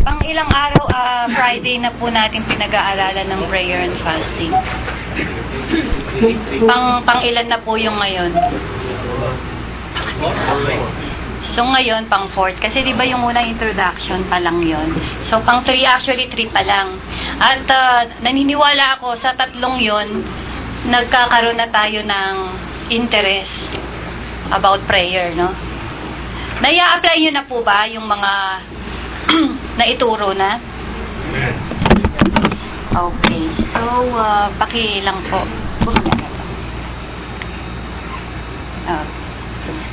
Pang ilang araw, Friday na po natin pinag-aaralan ng prayer and fasting. Pang ilan na po yung ngayon? So ngayon, pang 4th. Kasi di ba yung unang introduction pa lang yon. So pang 3, actually 3 pa lang. At naniniwala ako sa tatlong yon, nagkakaroon na tayo ng interest about prayer, no? Naya-apply nyo na po ba yung mga naituro na? Okay. So, pakilang po. Oh.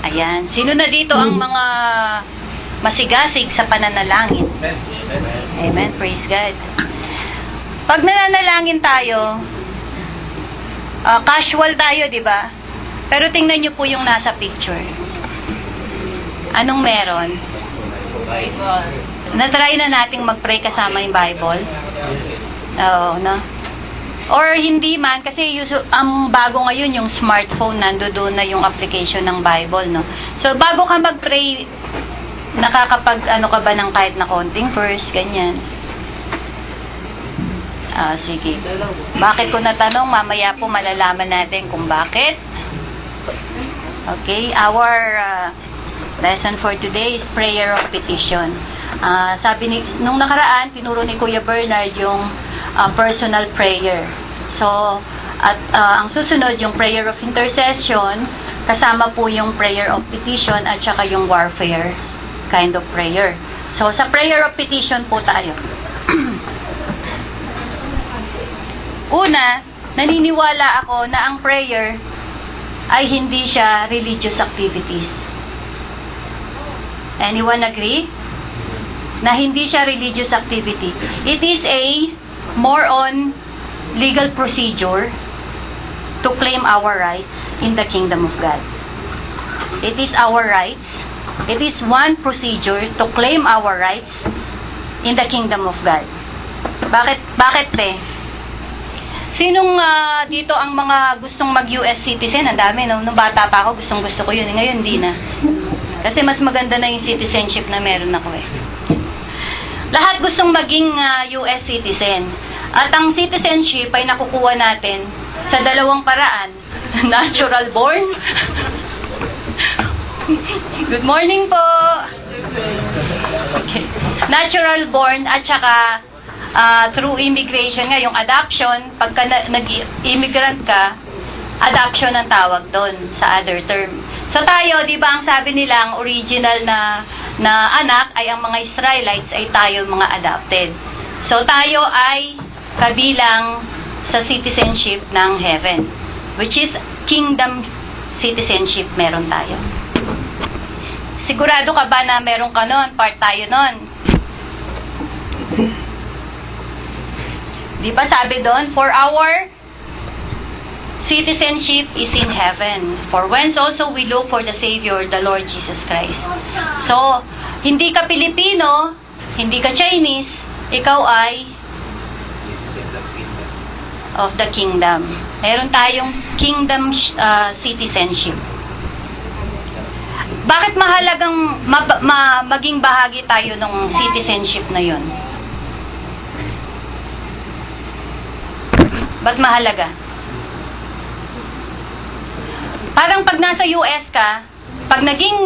Ayan. Sino na dito ang mga masigasig sa pananalangin? Amen. Praise God. Pag nananalangin tayo, casual tayo, di ba? Pero tingnan nyo po yung nasa picture. Anong meron? Bible. Na-try na nating mag-pray kasama yung Bible? Oo, no? Or hindi man, kasi ang bago ngayon yung smartphone, nandoon na yung application ng Bible, no? So, bago ka mag-pray, nakakapag-ano ka ba ng kahit na konting verse, ganyan? Sige. Bakit ko natanong? Mamaya po malalaman natin kung bakit. Okay, our lesson for today is prayer of petition. Nung nakaraan, tinuro ni Kuya Bernard yung personal prayer. So, ang susunod yung prayer of intercession, kasama po yung prayer of petition at saka yung warfare kind of prayer. So, sa prayer of petition po tayo. Una, naniniwala ako na ang prayer ay hindi siya religious activities. Anyone agree? Na hindi siya religious activity. It is a more on legal procedure to claim our rights in the kingdom of God. It is our rights. It is one procedure to claim our rights in the kingdom of God. Bakit te? Sinong dito ang mga gustong mag-US citizen? Ang dami, no? Nung bata pa ako, gustong-gusto ko yun. Ngayon, hindi na. Kasi mas maganda na yung citizenship na meron ako eh. Lahat gustong maging US citizen. At ang citizenship ay nakukuha natin sa dalawang paraan. Natural born. Good morning po. Okay. Natural born at saka through immigration nga, yung adoption, pagka nag-immigrant ka, adoption ang tawag doon sa other term. So tayo, di ba ang sabi nila, ang original na anak ay ang mga Israelites ay tayo mga adopted. So tayo ay kabilang sa citizenship ng heaven, which is kingdom citizenship meron tayo. Sigurado ka ba na meron ka nun? Part tayo nun. Di ba sabi doon, for our citizenship is in heaven, for whence also we look for the Savior, the Lord Jesus Christ. So, hindi ka Pilipino, hindi ka Chinese, ikaw ay of the kingdom. Meron tayong kingdom citizenship. Bakit mahalagang maging bahagi tayo ng citizenship na yun? Ba't mahalaga? Parang pag nasa US ka, pag naging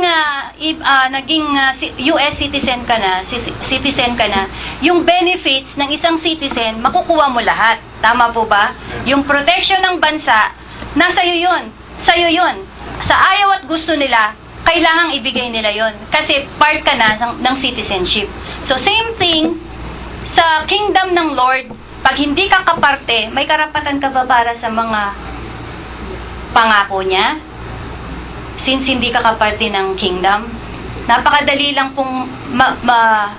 US citizen ka na, yung benefits ng isang citizen, makukuha mo lahat. Tama po ba? Yung protection ng bansa, nasa iyo yun. Sa'yo yun. Sa ayaw at gusto nila, kailangang ibigay nila yon kasi part ka na ng citizenship. So same thing sa kingdom ng Lord. Pag hindi ka kaparte, may karapatan ka ba para sa mga pangako niya? Since hindi ka kaparte ng kingdom, napakadali lang pong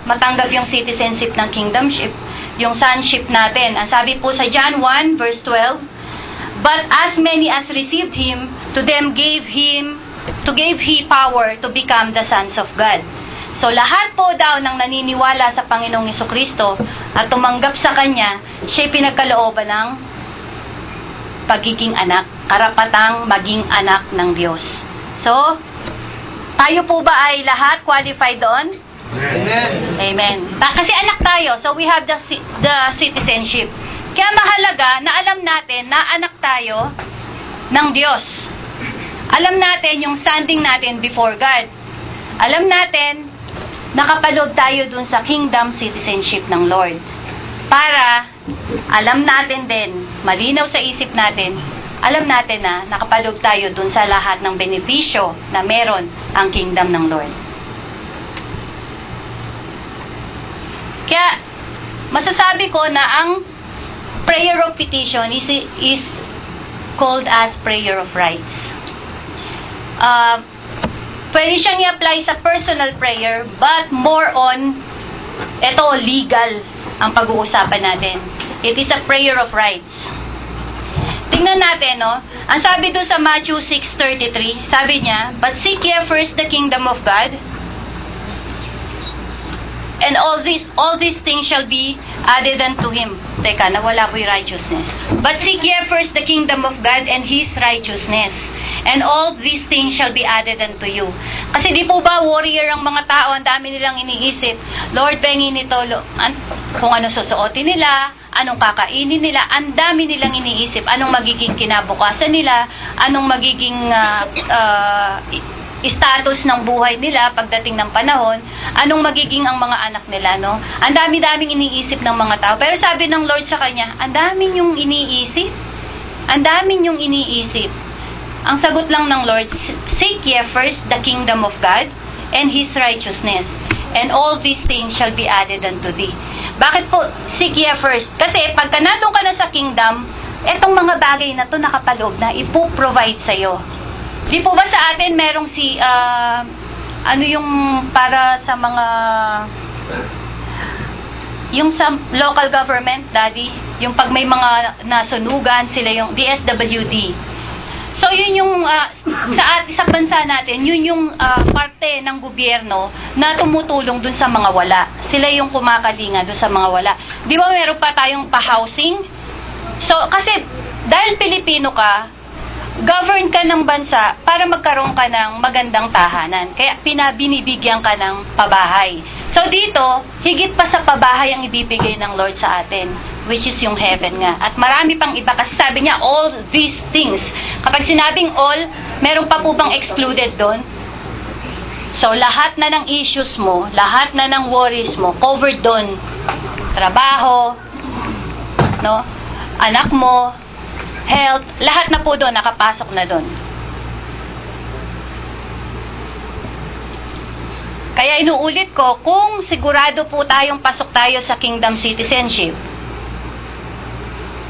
matanggap yung citizenship ng kingdomship, yung sonship natin. Ang sabi po sa John 1 verse 12, but as many as received Him, to them gave He power to become the sons of God. So lahat po daw ng naniniwala sa Panginoong Jesucristo at tumanggap sa Kanya, siya'y pinagkalooban ng pagiging anak, karapatang maging anak ng Diyos. So, tayo po ba ay lahat qualified doon? Amen. Kasi anak tayo, so we have the citizenship. Kaya mahalaga na alam natin na anak tayo ng Diyos. Alam natin yung standing natin before God. Alam natin, nakapaloob tayo dun sa kingdom citizenship ng Lord. Para alam natin din, malinaw sa isip natin, alam natin na nakapaloob tayo dun sa lahat ng benepisyo na meron ang kingdom ng Lord. Kaya, masasabi ko na ang prayer of petition is called as prayer of rights. Pwede siyang i-apply sa personal prayer, but more on, legal ang pag-uusapan natin. It is a prayer of rights. Tingnan natin, no? Ang sabi doon sa Matthew 6:33, sabi niya, "But seek ye first the kingdom of God, and all these things shall be added unto him." Teka, nawala po yung righteousness. "But seek ye first the kingdom of God and His righteousness, and all these things shall be added unto you." Kasi di po ba warrior ang mga tao, ang dami nilang iniisip, Lord, pengin ito, kung ano susuotin nila, anong kakainin nila, ang dami nilang iniisip, anong magiging kinabukasan nila, anong magiging status ng buhay nila pagdating ng panahon, anong magiging ang mga anak nila, no? Ang dami-daming iniisip ng mga tao. Pero sabi ng Lord sa kanya, ang dami niyong iniisip. Ang dami niyong iniisip. Ang sagot lang ng Lord, seek ye first the kingdom of God and His righteousness, and all these things shall be added unto thee. Bakit po seek ye first? Kasi pagka nandun ka na sa kingdom, etong mga bagay na to nakapaloob na ipoprovide sa'yo. Di po ba sa atin merong yung para sa mga, yung sa local government, Daddy, yung pag may mga nasunugan, sila yung DSWD. So yun yung sa bansa natin, yun yung parte ng gobyerno na tumutulong dun sa mga wala. Sila yung kumakalinga dun sa mga wala. Di ba meron pa tayong pa-housing? So kasi dahil Pilipino ka, govern ka ng bansa para magkaroon ka ng magandang tahanan. Kaya binibigyan ka ng pabahay. So dito, higit pa sa pabahay ang ibibigay ng Lord sa atin, which is yung heaven nga. At marami pang iba kasi sabi niya, all these things. Kapag sinabing all, meron pa po bang excluded doon? So lahat na ng issues mo, lahat na ng worries mo, covered doon. Trabaho, no? Anak mo, health, lahat na po doon, nakapasok na doon. Kaya inuulit ko, kung sigurado po tayong pasok tayo sa kingdom citizenship,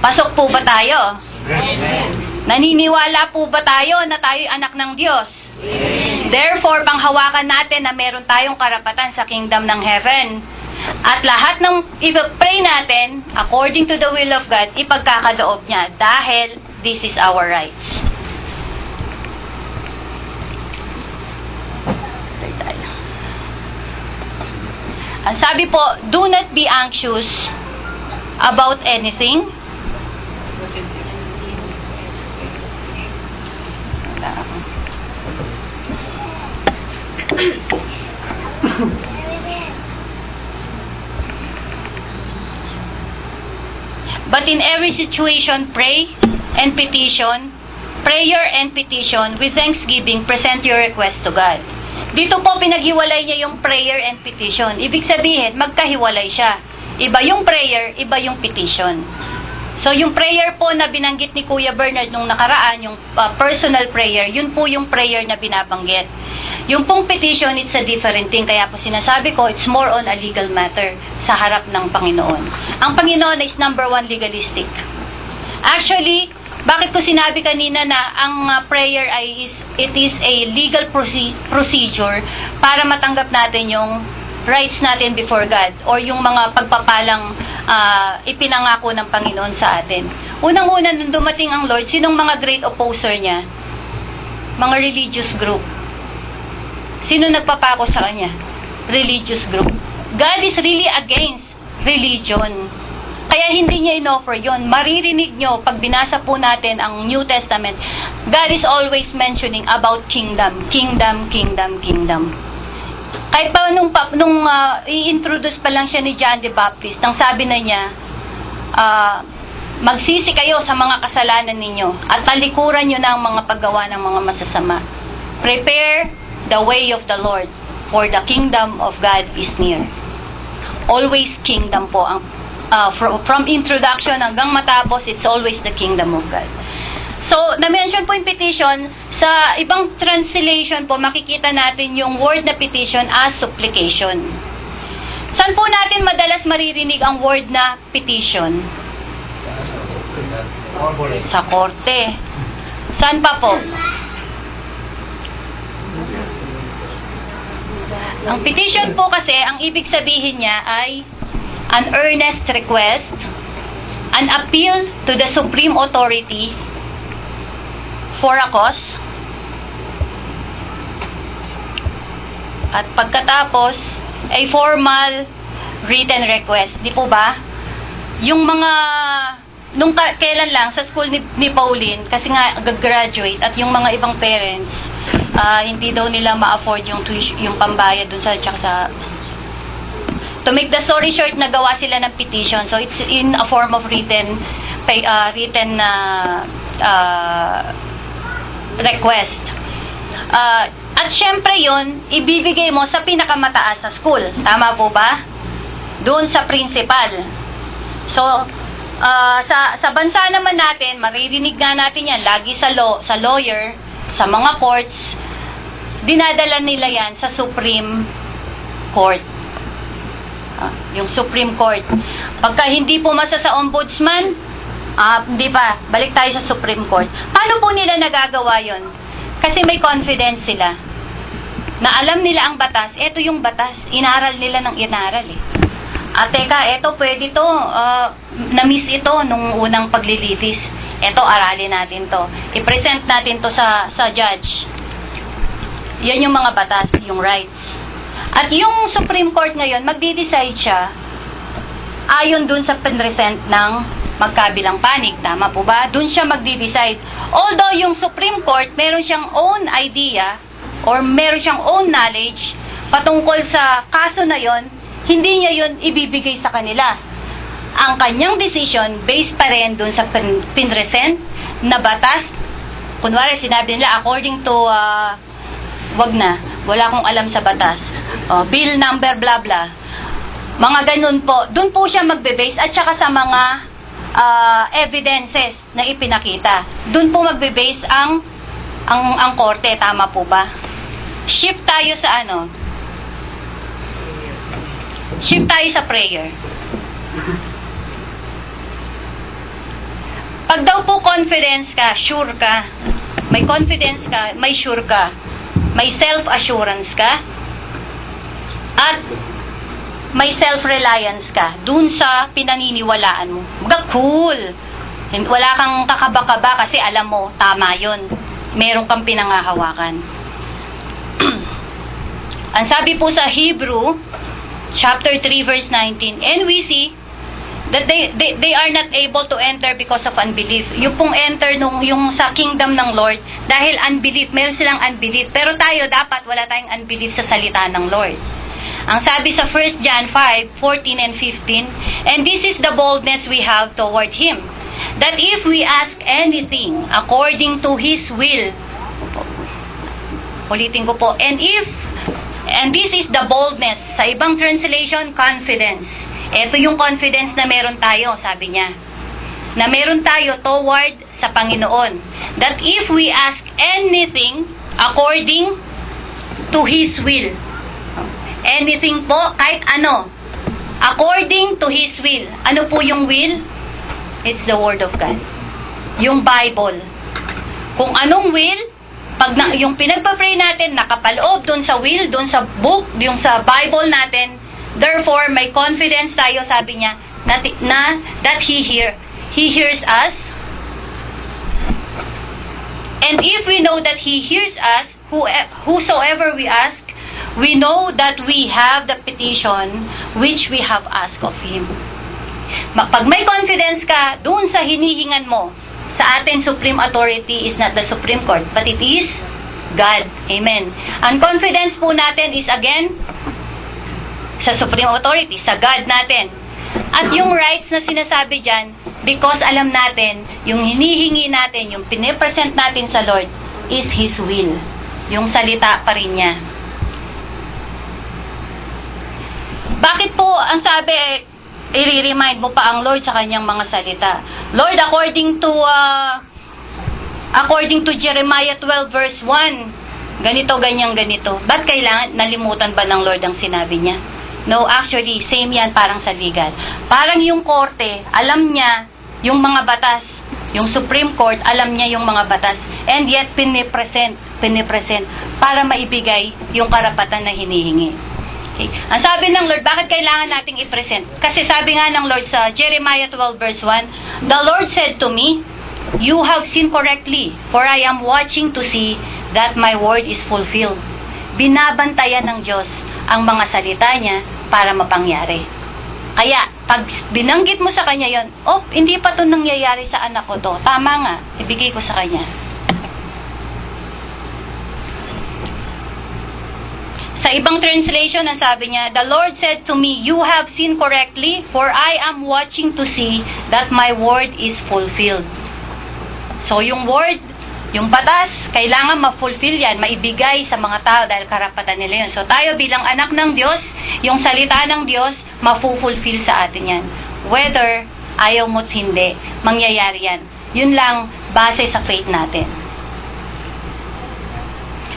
pasok po ba tayo? Amen. Naniniwala po ba tayo na tayo'y anak ng Diyos? Amen. Therefore, panghawakan natin na meron tayong karapatan sa kingdom ng heaven. At lahat ng i-pray natin, according to the will of God, ipagkakaloob niya dahil this is our rights. Pray tayo. Ang sabi po, do not be anxious about anything. But in every situation, pray and petition, prayer and petition, with thanksgiving, present your request to God. Dito po pinaghiwalay niya yung prayer and petition. Ibig sabihin, magkahiwalay siya. Iba yung prayer, iba yung petition. So yung prayer po na binanggit ni Kuya Bernard nung nakaraan, yung personal prayer, yun po yung prayer na binabanggit. Yung pong petition, it's a different thing. Kaya po sinasabi ko, it's more on a legal matter sa harap ng Panginoon. Ang Panginoon is number one legalistic. Actually, bakit ko sinabi kanina na ang prayer ay it is a legal procedure para matanggap natin yung rights natin before God or yung mga pagpapalang ipinangako ng Panginoon sa atin. Unang-una, nung dumating ang Lord, sinong mga great opposer niya? Mga religious group. Sino nagpapako sa kanya? Religious group. God is really against religion. Kaya hindi niya in-offer yun. Maririnig nyo, pag binasa po natin ang New Testament, God is always mentioning about kingdom. Kingdom, kingdom, kingdom. Kahit pa nung i-introduce pa lang siya ni John the Baptist, ang sabi na niya, magsisi kayo sa mga kasalanan ninyo at talikuran nyo na ang mga paggawa ng mga masasama. Prepare the way of the Lord, for the kingdom of God is near. Always kingdom po. From introduction hanggang matapos, it's always the kingdom of God. So, na-mention po yung petition. Sa ibang translation po, makikita natin yung word na petition as supplication. Saan po natin madalas maririnig ang word na petition? Sa korte. Saan pa po? Ang petition po kasi, ang ibig sabihin niya ay an earnest request, an appeal to the supreme authority for a cause, at pagkatapos, a formal written request. Di po ba? Yung mga kailan lang sa school ni Pauline, kasi nga gagraduate, at yung mga ibang parents, hindi daw nila ma-afford yung pambayad dun sa to make the story short, nagawa sila ng petition. So it's in a form of written request. At syempre yun, ibibigay mo sa pinakamataas sa school. Tama po ba? Doon sa principal. So, sa bansa naman natin, maririnig nga natin yan, lagi sa lawyer, sa mga courts, dinadala nila yan sa Supreme Court. Yung Supreme Court. Pagka hindi pumasa sa ombudsman, hindi pa, balik tayo sa Supreme Court. Paano po nila nagagawa yon? Kasi may confidence sila na alam nila ang batas. Ito yung batas. Inaral nila ng inaral eh. At teka, ito pwede to. Na-miss ito nung unang paglilitis. Ito, aralin natin to. I-present natin to sa judge. Yan yung mga batas, yung rights. At yung Supreme Court ngayon, magdi-decide siya ayon dun sa pinresent ng magkabilang panig. Tama po ba? Dun siya magdi-decide. Although yung Supreme Court, meron siyang own idea or meron siyang own knowledge patungkol sa kaso na yon, hindi niya yon ibibigay sa kanila. Ang kanyang decision, based pa rin dun sa pinresent na batas. Kunwari, sinabi nila, according to, wala akong alam sa batas. Bill number blah blah. Mga ganun po. Dun po siya magbe-base at saka sa mga evidences na ipinakita. Dun po magbe-base ang korte. Tama po ba? Shift tayo sa Shift tayo sa prayer. Pag daw po confidence ka, sure ka, may confidence ka, may sure ka, may self-assurance ka, at may self-reliance ka dun sa pinaniniwalaan mo. Mga cool. Wala kang kakaba-kaba kasi alam mo, tama yun. Meron kang pinangahawakan. Ang sabi po sa Hebrew, chapter 3, verse 19, and we see that they are not able to enter because of unbelief. Yung pong enter yung sa kingdom ng Lord, dahil unbelief, meron silang unbelief. Pero tayo, dapat wala tayong unbelief sa salita ng Lord. Ang sabi sa 1 John 5, 14 and 15, and this is the boldness we have toward Him, that if we ask anything according to His will, ulitin ko po, and this is the boldness, sa ibang translation, confidence. Ito yung confidence na meron tayo, sabi niya. Na meron tayo toward sa Panginoon. That if we ask anything according to His will. Anything po, kahit ano. According to His will. Ano po yung will? It's the Word of God. Yung Bible. Kung anong will, yung pinagpa-pray natin, nakapaloob dun sa will, dun sa book, yung sa Bible natin, therefore, may confidence tayo, sabi niya, that He hears us. And if we know that He hears us, whosoever we ask, we know that we have the petition which we have asked of Him. Pag may confidence ka, dun sa hinihingan mo, sa atin, Supreme Authority is not the Supreme Court, but it is God. Amen. Ang confidence po natin is again, sa Supreme Authority, sa God natin. At yung rights na sinasabi dyan, because alam natin, yung hinihingi natin, yung pinipresent natin sa Lord, is His will. Yung salita pa rin niya. Bakit po, ang sabi, i-remind mo pa ang Lord sa kanyang mga salita? Lord, according to Jeremiah 12 verse 1, ganito, ganito. Ba't kailangan, nalimutan ba ng Lord ang sinabi niya? No, actually, same yan parang sa legal. Parang yung korte, alam niya yung mga batas. Yung Supreme Court, alam niya yung mga batas. And yet, pinipresent para maibigay yung karapatan na hinihingi. Okay. Ang sabi ng Lord, bakit kailangan nating i-present? Kasi sabi nga ng Lord sa Jeremiah 12 verse 1, The Lord said to me, You have sinned correctly, for I am watching to see that my word is fulfilled. Binabantayan ng Diyos ang mga salita niya para mapangyari. Kaya, pag binanggit mo sa kanya yon, hindi pa ito nangyayari sa anak ko to. Tama nga, ibigay ko sa kanya. Sa ibang translation, ang sabi niya, The Lord said to me, You have sinned correctly, for I am watching to see that my word is fulfilled. So, yung word, yung batas, kailangan ma-fulfill yan, maibigay sa mga tao dahil karapatan nila yun. So, tayo bilang anak ng Diyos, yung salita ng Diyos, ma-fulfill sa atin yan. Whether ayaw mo't hindi, mangyayari yan. Yun lang, base sa faith natin.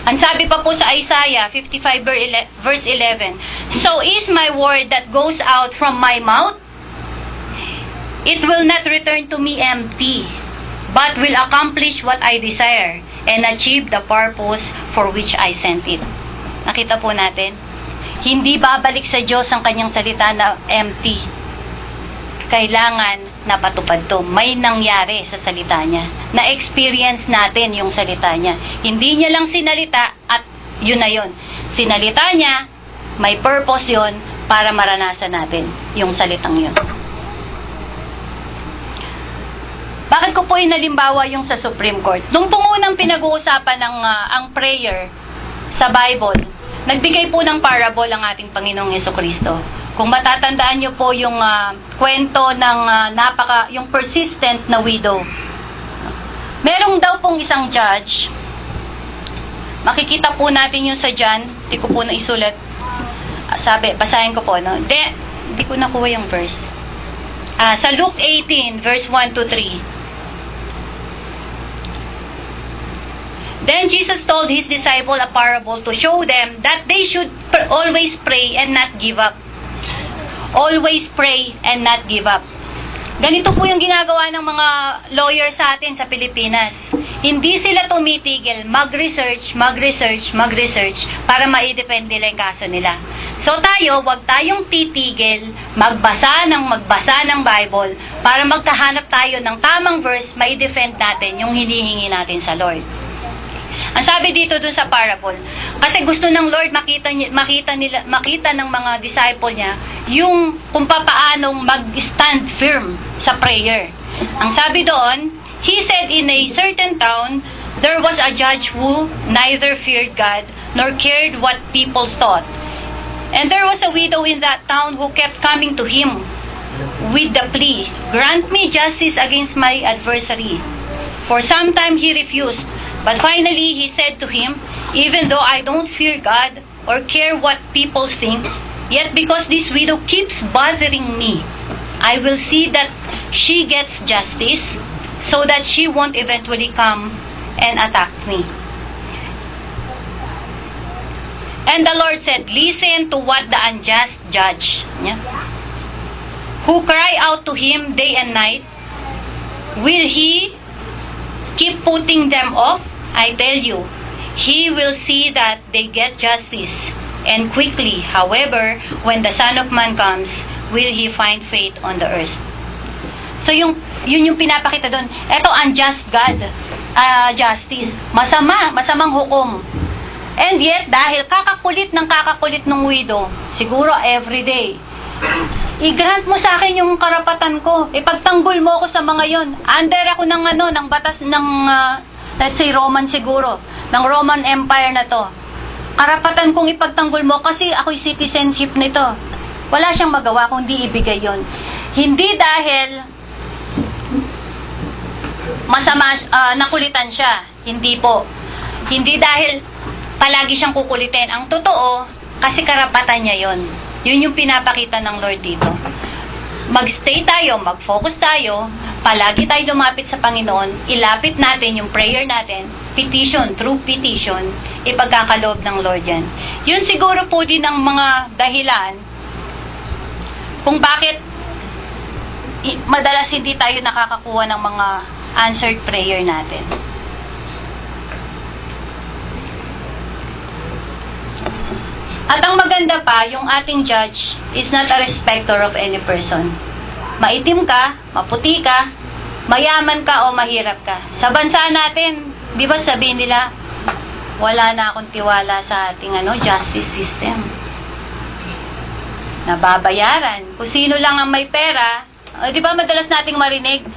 Ang sabi pa po sa Isaiah 55 verse 11, So is my word that goes out from my mouth, it will not return to me empty, but will accomplish what I desire and achieve the purpose for which I sent it. Nakita po natin, hindi babalik sa Diyos ang kanyang salita na empty. Kailangan napatupad to. May nangyari sa salita niya. Na-experience natin yung salita niya. Hindi niya lang sinalita at yun na yun. Sinalita niya, may purpose yun para maranasan natin yung salitang yun. Bakit ko po inalimbawa yung sa Supreme Court? Nung unang pinag-uusapan ng ang prayer sa Bible, nagbigay po ng parable ang ating Panginoong Jesucristo. Kung matatandaan niyo po yung kwento ng yung persistent na widow. Merong daw pong isang judge. Makikita po natin yung sa John. Hindi ko po na isulat. Sabi, basahin ko po, no? Hindi ko nakuha yung verse. Sa Luke 18, verse 1 to 3. Then Jesus told His disciple a parable to show them that they should always pray and not give up. Always pray and not give up. Ganito po yung ginagawa ng mga lawyer sa atin sa Pilipinas. Hindi sila tumitigil, mag-research para ma-defend nila yung kaso nila. So tayo, wag tayong titigil, magbasa ng Bible para magkahanap tayo ng tamang verse, ma-defend natin yung hinihingi natin sa Lord. Ang sabi dito dun sa parable, kasi gusto ng Lord makita ng mga disciple niya yung kung papaanong mag-stand firm sa prayer. Ang sabi doon, He said, in a certain town, there was a judge who neither feared God nor cared what people thought. And there was a widow in that town who kept coming to him with the plea, Grant me justice against my adversary. For some time he refused. But finally, he said to him, Even though I don't fear God or care what people think, yet because this widow keeps bothering me, I will see that she gets justice so that she won't eventually come and attack me. And the Lord said, Listen to what the unjust judge, who cry out to Him day and night, will He keep putting them off? I tell you, He will see that they get justice, and quickly. However, when the Son of Man comes, will He find faith on the earth? So yun yung pinapakita doon. Ito, unjust God, justice. Masamang hukom. And yet, dahil kakakulit ng widow, siguro everyday, i-grant mo sa akin yung karapatan ko. Ipagtanggol mo ako sa mga yon. Under ako ng batas ng let's say Roman siguro. ng Roman Empire na to. Karapatan kong ipagtanggol mo kasi ako'y citizenship nito. Wala siyang magawa kung di ibigay yon. Hindi dahil masama, nakulitan siya. Hindi po. Hindi dahil palagi siyang kukulitin. Ang totoo, kasi karapatan niya yon. Yun yung pinapakita ng Lord dito. Mag-stay tayo, mag-focus tayo, palagi tayo lumapit sa Panginoon, ilapit natin yung prayer natin, petition, through petition, ipagkakaloob ng Lord yan. Yun siguro po din ang mga dahilan kung bakit madalas hindi tayo nakakakuha ng mga answered prayer natin. At ang maganda pa, yung ating judge is not a respecter of any person. Maitim ka, maputi ka, mayaman ka o mahirap ka. Sa bansa natin, di ba sabihin nila, wala na akong tiwala sa ating justice system. Nababayaran. Kung sino lang ang may pera, di ba madalas nating marinig,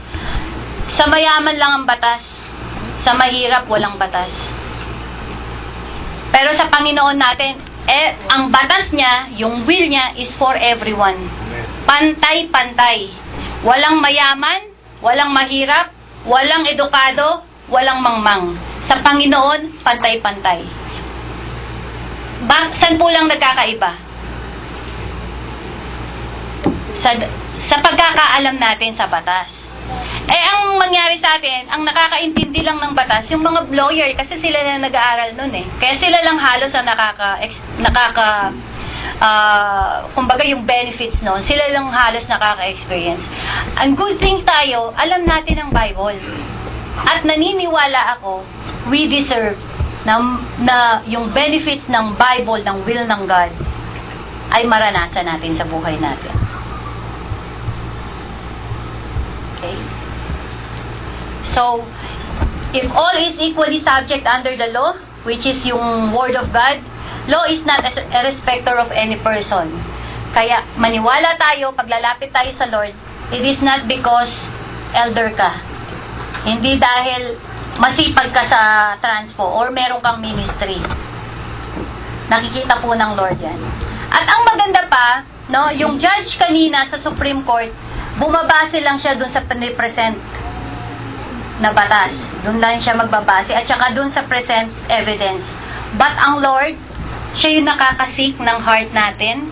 sa mayaman lang ang batas, sa mahirap walang batas. Pero sa Panginoon natin, ang batas niya, yung will niya is for everyone. Pantay-pantay. Walang mayaman, walang mahirap, walang edukado, walang mangmang. Sa Panginoon, pantay-pantay. Saan po lang nagkakaiba? Sa pagkakaalam natin sa batas. Ang mangyari sa atin, ang nakakaintindi lang ng batas, yung mga lawyer, kasi sila na nag-aaral nun eh. Kaya sila lang halos ang kumbaga yung benefits nun, sila lang halos nakaka-experience. Ang good thing tayo, alam natin ang Bible. At naniniwala ako, we deserve na yung benefits ng Bible, ng will ng God, ay maranasan natin sa buhay natin. Okay? So, if all is equally subject under the law, which is yung Word of God, law is not a respecter of any person. Kaya, maniwala tayo, paglalapit tayo sa Lord, it is not because elder ka. Hindi dahil masipag ka sa transpo or meron kang ministry. Nakikita po ng Lord yan. At ang maganda pa, yung judge kanina sa Supreme Court, bumabase lang siya dun sa present na batas. Doon lang siya magbabase at saka doon sa present evidence. But ang Lord, siya yung nakakasik ng heart natin.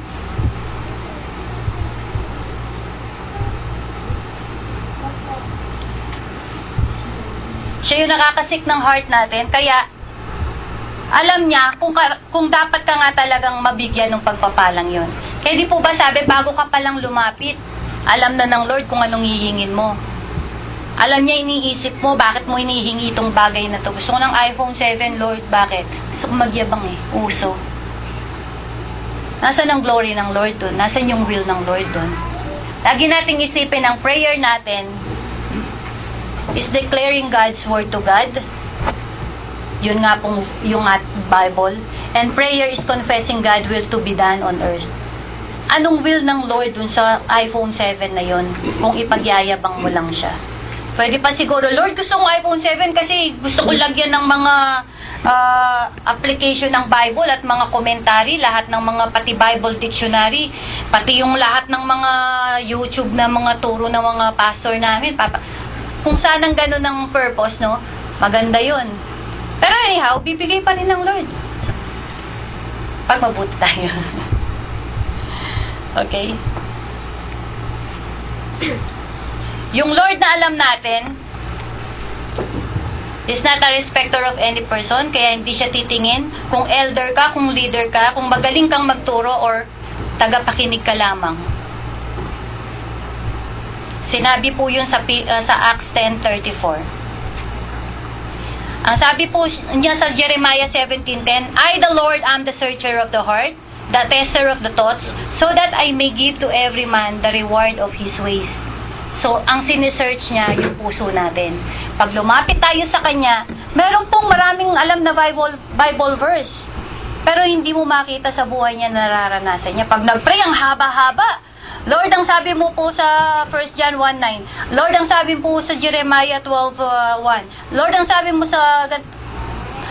Siya yung nakakasik ng heart natin. Kaya, alam niya kung dapat ka nga talagang mabigyan ng pagpapalang yon. Kaya di po ba sabi, bago ka palang lumapit, alam na ng Lord kung anong hihingin mo. Alam niya, iniisip mo, bakit mo inihingi itong bagay na to. Gusto ko ng iPhone 7, Lord, bakit? Gusto ko magyabang uso. Nasaan ang glory ng Lord dun? Nasaan yung will ng Lord dun? Lagi nating isipin, ang prayer natin is declaring God's word to God. Yun nga pong yung Bible. And prayer is confessing God's will to be done on earth. Anong will ng Lord dun sa iPhone 7 na yun? Kung ipagyayabang mo lang siya. Pwede pa siguro, Lord, gusto kong iPhone 7 kasi gusto ko lagyan ng mga application ng Bible at mga komentary, lahat ng mga, pati Bible dictionary, pati yung lahat ng mga YouTube na mga turo ng mga pastor namin. Kung saan ang ganun ng purpose, maganda yun. Pero anyhow, bibigay pa rin ng Lord. Pag mabuti tayo. Okay? Yung Lord na alam natin is not a respecter of any person, kaya hindi siya titingin kung elder ka, kung leader ka, kung magaling kang magturo or tagapakinig ka lamang. Sinabi po yun sa Acts 10:34. Ang sabi po niya sa Jeremiah 17:10, I, the Lord, am the searcher of the heart, the tester of the thoughts, so that I may give to every man the reward of his ways. So, ang sinesearch niya, yung puso natin. Pag lumapit tayo sa Kanya, meron pong maraming alam na Bible verse. Pero hindi mo makita sa buhay niya, nararanasan niya. Pag nag-pray, ang haba-haba. Lord, ang sabi mo po sa 1 John 1:9. Lord, ang sabi po sa Jeremiah 12:1. Lord, ang sabi mo sa...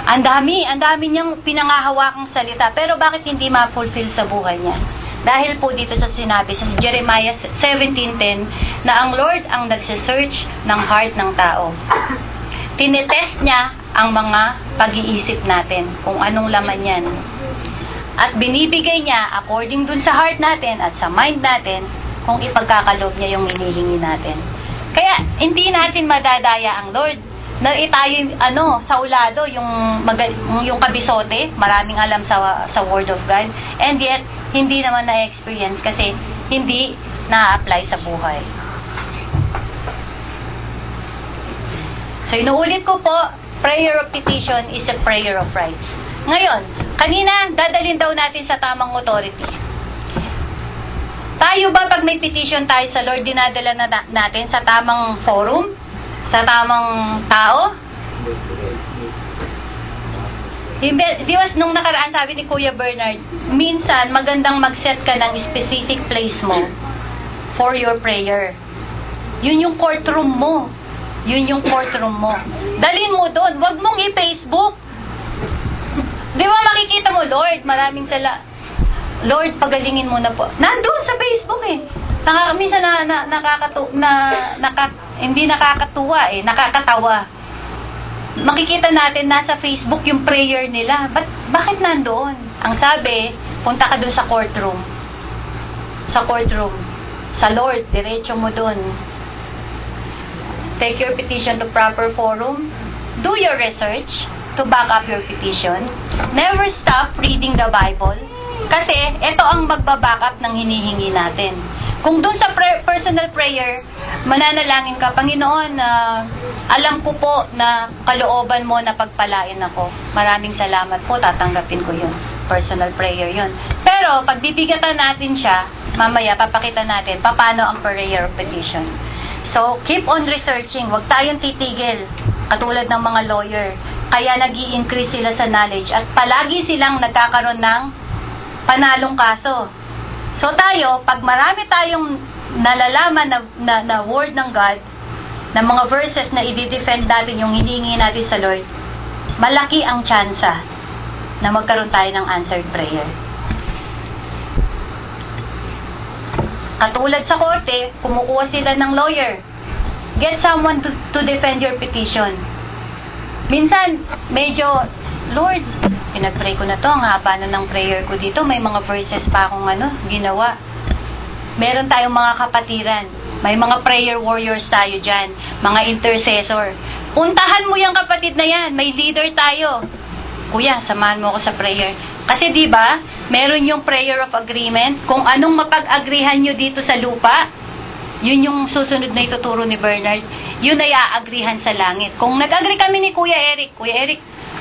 Ang dami niyang pinangahawakang salita. Pero bakit hindi ma-fulfill sa buhay niya? Dahil po dito sa sinabi sa Jeremiah 17:10 na ang Lord ang nagsisearch ng heart ng tao. Tinetest niya ang mga pag-iisip natin, kung anong laman yan. At binibigay niya according dun sa heart natin at sa mind natin kung ipagkakaloob niya yung hinihingi natin. Kaya hindi natin madadaya ang Lord na tayo sa ulado yung kabisote, maraming alam sa Word of God, and yet hindi naman na-experience kasi hindi na-apply sa buhay. So inuulit ko po, prayer of petition is a prayer of rights. Ngayon, kanina dadalhin daw natin sa tamang authority. Tayo ba pag may petition tayo sa Lord, dinadala natin sa tamang forum? Sa tamang tao? Di ba nung nakaraan sabi ni Kuya Bernard, minsan magandang mag-set ka ng specific place mo for your prayer. Yun yung courtroom mo. Yun yung courtroom mo. Dalhin mo doon. Huwag mong i-Facebook. Di ba makikita mo, Lord, maraming Lord, pagalingin mo na po. Nandun sa Facebook eh. Minsan hindi nakakatuwa eh, nakakatawa. Makikita natin nasa Facebook yung prayer nila. Bakit nandoon? Ang sabi, punta ka doon sa courtroom. Sa courtroom. Sa Lord, diretso mo doon. Take your petition to proper forum. Do your research to back up your petition. Never stop reading the Bible. Kasi ito ang magbaback up ng hinihingi natin. Kung doon sa personal prayer, mananalangin ka, Panginoon, alam ko po na kalooban mo na pagpalain ako. Maraming salamat po, tatanggapin ko yun. Personal prayer yun. Pero, pag bibigatan natin siya, mamaya, papakita natin, paano ang prayer of petition. So, keep on researching. Huwag tayong titigil, katulad ng mga lawyer. Kaya nag-i-increase sila sa knowledge at palagi silang nagkakaroon ng panalong kaso. So tayo, pag marami tayong nalalaman na word ng God, na mga verses na i-defend natin yung hinihingi natin sa Lord, malaki ang tsansa na magkaroon tayo ng answered prayer. Katulad sa korte, kumukuha sila ng lawyer. Get someone to defend your petition. Minsan, medyo, Lord, pinag-pray ko na to, ang haba na ng prayer ko dito, may mga verses pa akong ginawa. Meron tayong mga kapatiran, may mga prayer warriors tayo dyan, mga intercessor. Puntahan mo yung kapatid na yan, may leader tayo. Kuya, samahan mo ako sa prayer. Kasi di ba, meron yung prayer of agreement, kung anong mapag-agrihan nyo dito sa lupa, yun yung susunod na ituturo ni Bernard, yun ay aagrihan sa langit. Kung nag-agree kami ni Kuya Eric,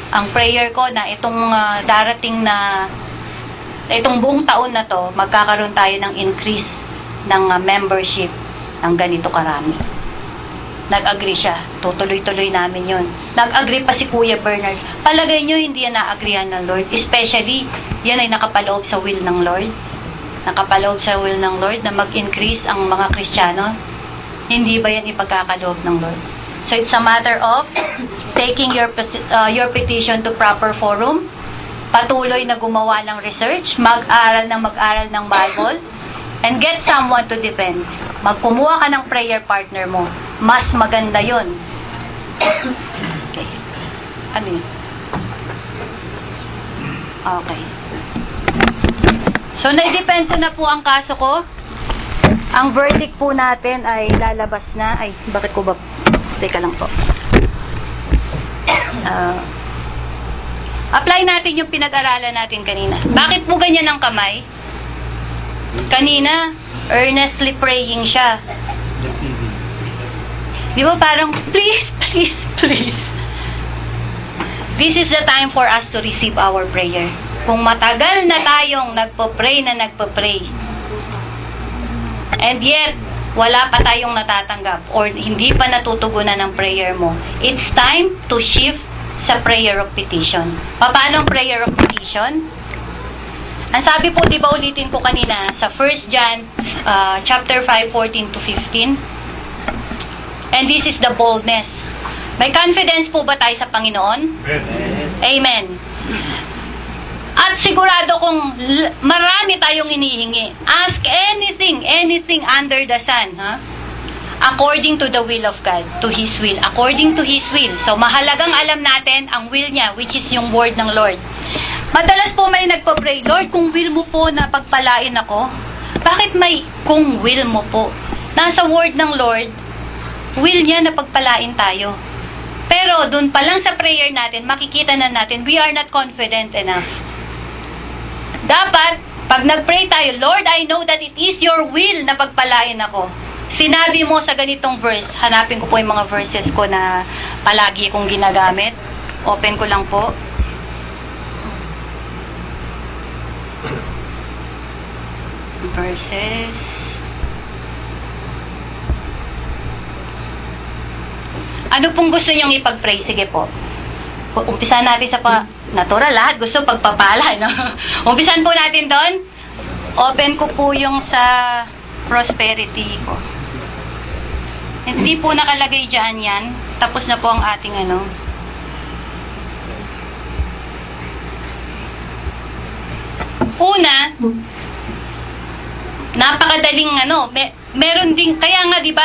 ang prayer ko na itong darating na itong buong taon na to, magkakaroon tayo ng increase ng membership ng ganito karami. Nag-agree siya. Tutuloy-tuloy namin yun. Nag-agree pa si Kuya Bernard. Palagay nyo, hindi yan na-agreehan ng Lord. Especially, yan ay nakapaloob sa will ng Lord. Nakapaloob sa will ng Lord na mag-increase ang mga Kristiyano. Hindi ba yan ipagkakaloob ng Lord? So it's a matter of taking your petition to proper forum, patuloy na gumawa ng research, mag-aral ng Bible, and get someone to defend. Magkumuha ka ng prayer partner mo. Mas maganda yun. Okay. Ano yun? Okay. So, naidepensa na po ang kaso ko. Ang verdict po natin ay lalabas na. Ay, bakit ko ba? Teka lang po. Apply natin yung pinag-aralan natin kanina. Bakit po ganyan ang kamay? Kanina, earnestly praying siya. Di ba parang, please, please, please. This is the time for us to receive our prayer. Kung matagal na tayong nagpo-pray, and yet, wala pa tayong natatanggap or hindi pa natutugunan ng prayer mo, it's time to shift sa prayer of petition. Paano ang prayer of petition? Ang sabi po, di ba ulitin ko kanina, sa 1 John chapter 5, 14 to 15. And this is the boldness. May confidence po ba tayo sa Panginoon? Amen. Amen. At sigurado kung marami tayong inihingi. Ask anything under the sun, ha? According to the will of God, to His will, according to His will. So, mahalagang alam natin ang will niya, which is yung word ng Lord. Madalas po may nagpa-pray, Lord, kung will mo po na pagpalain ako, bakit may kung will mo po? Nasa word ng Lord, will niya na pagpalain tayo. Pero, dun pa lang sa prayer natin, makikita na natin, we are not confident enough. Dapat, pag nag-pray tayo, Lord, I know that it is your will na pagpalain ako. Sinabi mo sa ganitong verse, hanapin ko po yung mga verses ko na palagi kong ginagamit. Open ko lang po. Verses. Ano pong gusto niyong ipag-pray? Sige po. Umpisan natin sa natural, lahat gusto pagpapala, no? Umpisan po natin doon. Open ko po yung sa prosperity ko. Hindi po nakalagay dyan yan. Tapos na po ang ating ano. Una, napakadaling ano, meron din, kaya nga diba,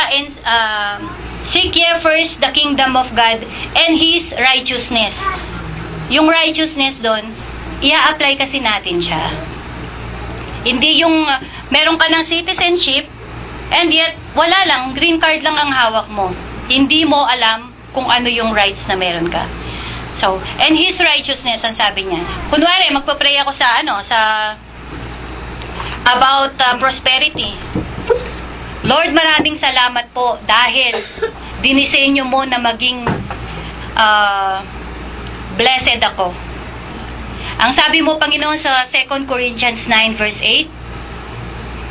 seek ye first the kingdom of God and His righteousness. Yung righteousness doon, i-apply kasi natin siya. Hindi yung meron ka ng citizenship and yet wala lang, green card lang ang hawak mo. Hindi mo alam kung ano yung rights na meron ka. So, and His righteousness, ang sabi niya. Kunwari, magpa-pray ako sa about prosperity. Lord, maraming salamat po dahil dinisenyo mo na maging blessed ako. Ang sabi mo, Panginoon, sa 2 Corinthians 9 verse 8,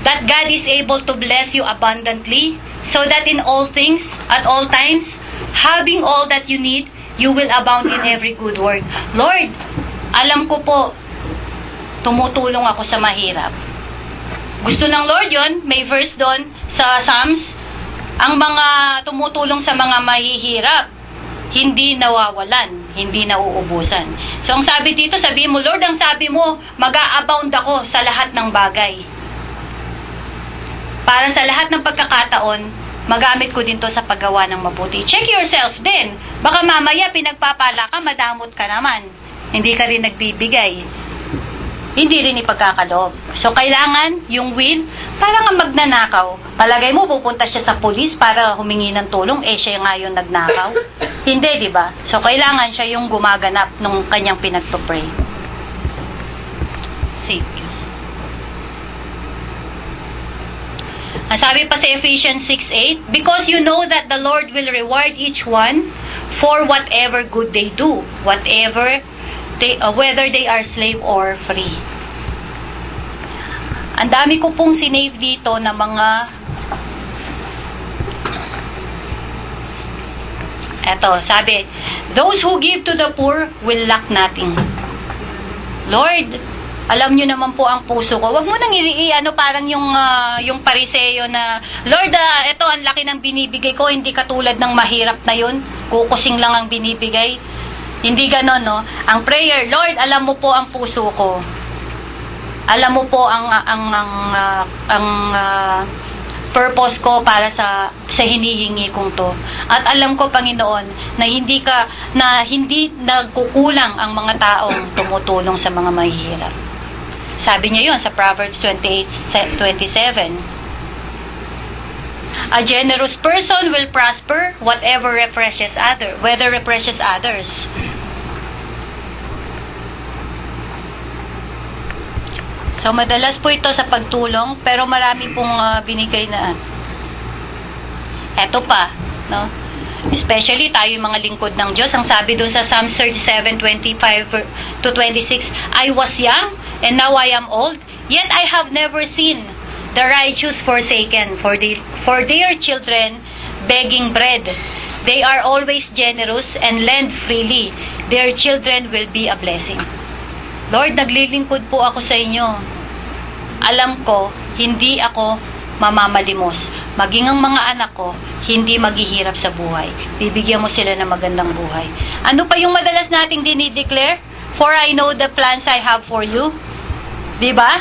that God is able to bless you abundantly, so that in all things, at all times, having all that you need, you will abound in every good work. Lord, alam ko po, tumutulong ako sa mahirap. Gusto ng Lord yon, may verse doon sa Psalms, ang mga tumutulong sa mga mahihirap, hindi nawawalan, hindi nauubusan. So, ang sabi dito, sabi mo, Lord, ang sabi mo, mag-a-abound ako sa lahat ng bagay. Para sa lahat ng pagkakataon, magamit ko din to sa paggawa ng mabuti. Check yourself din. Baka mamaya, pinagpapala ka, madamot ka naman. Hindi ka rin nagbibigay. Hindi rin ipagkakaloob. So, kailangan yung will, parang ang magnanakaw. Palagay mo, pupunta siya sa pulis para humingi ng tulong, siya nga yung nagnakaw. Hindi, di ba? So, kailangan siya yung gumaganap nung kanyang pinagpapray. Sige. Ang sabi pa sa Ephesians 6:8, because you know that the Lord will reward each one for whatever good they do, whether they are slave or free. Ang dami ko pong sinave dito na mga eto, sabi, those who give to the poor will lack nothing. Lord, alam nyo naman po ang puso ko. Wag mo nang parang yung pariseyo na, Lord, ito ang laki ng binibigay ko, hindi katulad ng mahirap na yun. Kukusing lang ang binibigay. Hindi ganon, no? Ang prayer, Lord, alam mo po ang puso ko. Alam mo po ang purpose ko para sa hinihingi kong to. At alam ko, Panginoon, na hindi nagkukulang ang mga taong tumutulong sa mga mahihirap. Sabi niya yun sa Proverbs 28:27. A generous person will prosper whether refreshes others. So, madalas po ito sa pagtulong, pero marami pong binigay na. Eto pa, no? Especially tayo yung mga lingkod ng Diyos. Ang sabi doon sa Psalms 37:25-26, I was young, and now I am old, yet I have never seen the righteous forsaken, for their children begging bread. They are always generous and lend freely. Their children will be a blessing. Lord, naglilingkod po ako sa inyo. Alam ko, hindi ako mamamalimos. maging ang mga anak ko, hindi maghihirap sa buhay. Bibigyan mo sila ng magandang buhay. Ano pa yung madalas nating dinideclare? For I know the plans I have for you. Diba?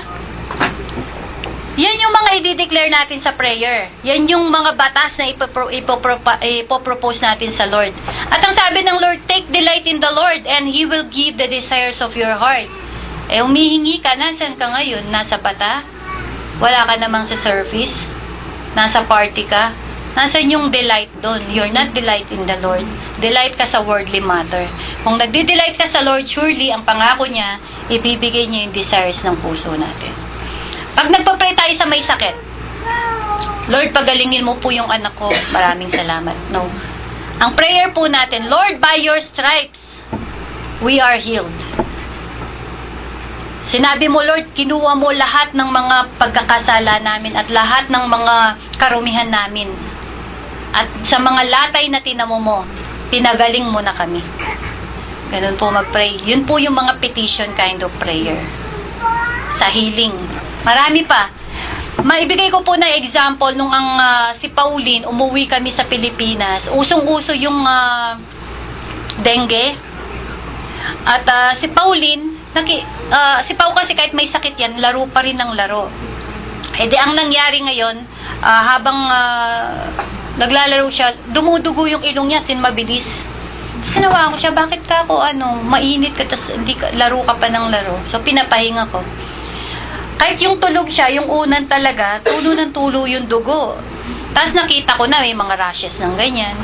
Yan yung mga i-declare natin sa prayer. Yan yung mga batas na ipopropose natin sa Lord. At ang sabi ng Lord, take delight in the Lord and He will give the desires of your heart. Humihingi ka, nasan ka ngayon? Nasa bata? Wala ka namang sa service? Nasa party ka? Nasaan yung delight doon? You're not delight in the Lord. Delight ka sa worldly matter. Kung nagdi-delight ka sa Lord, surely, ang pangako niya, ibibigay niya yung desires ng puso natin. Pag nagpa-pray tayo sa may sakit, Lord, pagalingin mo po yung anak ko. Maraming salamat. No. Ang prayer po natin, Lord, by your stripes, we are healed. Sinabi mo, Lord, kinuha mo lahat ng mga pagkakasala namin at lahat ng mga karumihan namin. At sa mga latay na tinamo mo, pinagaling mo na kami. Ganun po mag-pray. Yun po yung mga petition kind of prayer. Sa healing. Marami pa. Maibigay ko po na example nung si Pauline, umuwi kami sa Pilipinas. Usong-uso yung dengue. At si Pauline, si Pau kasi kahit may sakit yan, laro pa rin ng laro. Di ang nangyari ngayon, habang naglalaro siya, dumudugo yung ilong niya, mabilis. Sinawa ko siya, bakit ka ako, mainit ka, tas hindi ka, laro ka pa ng laro. So, pinapahinga ko. Kahit yung tulog siya, yung unan talaga, tulo ng tulo yung dugo. Tapos nakita ko na may mga rashes ng ganyan.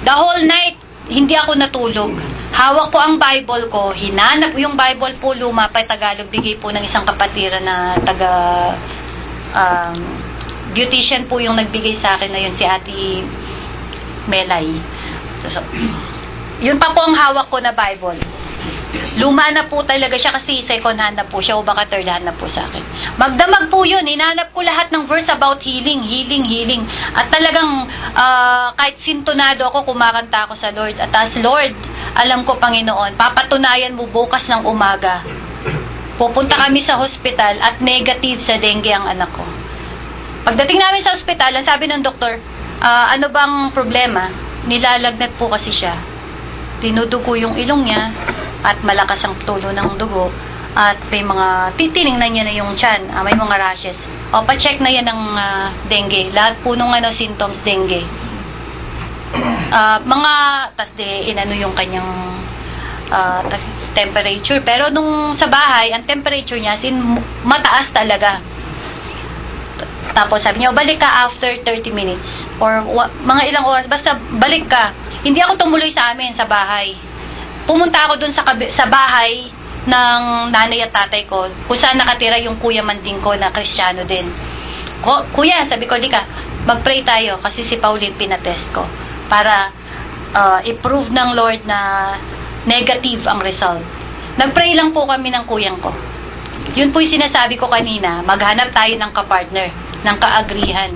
The whole night, hindi ako natulog. Hawak po ang Bible ko, hinanap yung Bible po, luma pa Tagalog, bigay po ng isang kapatira na beautician po yung nagbigay sa akin na yun, si Ate Melay. So, yun pa po ang hawak ko na Bible. Luma na po talaga siya kasi second hand na po siya o baka third hand na po sa akin. Magdamag po yun, hinanap ko lahat ng verse about healing. At talagang kahit sintonado ako, kumakanta ako sa Lord. At as Lord, alam ko Panginoon, papatunayan mo bukas ng umaga. Pupunta kami sa hospital at negative sa dengue ang anak ko. Pagdating namin sa hospital, ang sabi ng doktor, ano bang problema? Nilalagnat po kasi siya. Dinudugo yung ilong niya at malakas ang tulo ng dugo at may mga titiningnan niya na yung tiyan, may mga rashes. O pa-check na yan ng dengue. Lahat po nung symptoms dengue. Inano yung kanyang temperature. Pero nung sa bahay, ang temperature niya mataas talaga. Tapos sabi niya, balik ka after 30 minutes or mga ilang oras, basta balik ka. Hindi ako tumuloy sa amin sa bahay. Pumunta ako dun sa bahay ng nanay at tatay ko, kung saan nakatira yung kuya manding ko na Kristiyano din. Kuya, sabi ko, di ka, mag-pray tayo kasi si Pauline pinatest ko para i-prove ng Lord na negative ang result. Nag-pray lang po kami ng kuyang ko. Yun po yung sinasabi ko kanina, maghanap tayo ng kapartner, ng kaagrihan.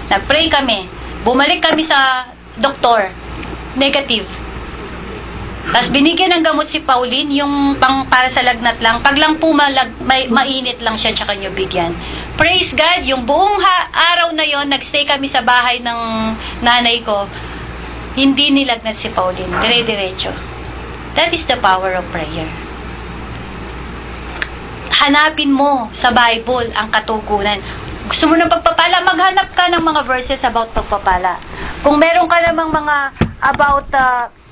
Nag-pray kami, bumalik kami sa doktor, negative. Tapos binigyan ng gamot si Pauline, yung para sa lagnat lang. Pag lang po mainit lang siya, tsaka nyo bigyan. Praise God, yung buong araw na yon nagstay kami sa bahay ng nanay ko. Hindi nilagnat si Pauline, dire-diretso. That is the power of prayer. Hanapin mo sa Bible ang katugunan. Gusto mo ng pagpapala, maghanap ka ng mga verses about pagpapala. Kung meron ka namang mga about